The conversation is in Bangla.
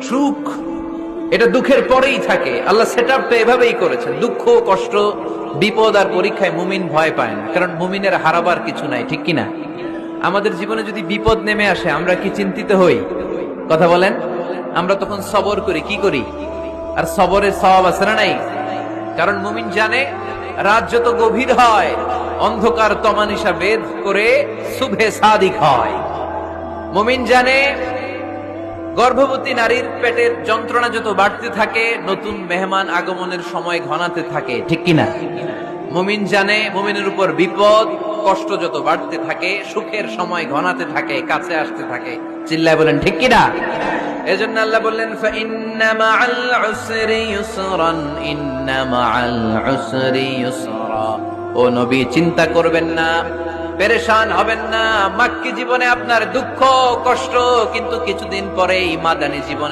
সুখ এটা দুঃখের পরেই থাকে। আল্লাহ সেটআপটা এভাবেই করেছেন। দুঃখ, কষ্ট, বিপদ আর পরীক্ষায় মুমিন ভয় পায় না, কারণ মুমিনের হারাবার কিছু নাই, ঠিক কিনা? আমাদের জীবনে যদি বিপদ নেমে আসে আমরা কি চিন্তিত হই? কথা বলেন। আমরা তখন সবর করি, কি করি? আর সবরের সওয়াব আছে না নাই? কারণ মুমিন জানে রাত যত গভীর হয় অন্ধকার তমানিসা ভেদ করে সুবহে সাদিক হয়। মুমিন জানে গর্ভবতী নারীর পেটের যন্ত্রণা যত বাড়তে থাকে নতুন মেহমান আগমনের সময় ঘনাতে থাকে, ঠিক কিনা? মুমিন জানে মুমিনের উপর বিপদ কষ্ট যত বাড়তে থাকে সুখের সময় ঘনাতে থাকে, কাছে আসতে থাকে। চিল্লায় বলেন ঠিক কিনা? এজন্য আল্লাহ বললেন ফাইন্না মাআল উসরি ইউসরান, ইন্না মাআল উসরি ইউসরা। ও নবী, চিন্তা করবেন না, পেরেশান হবেন না। মাক্কি জীবনে আপনার দুঃখ কষ্ট, কিন্তু কিছুদিন পরেই মাদানী জীবনে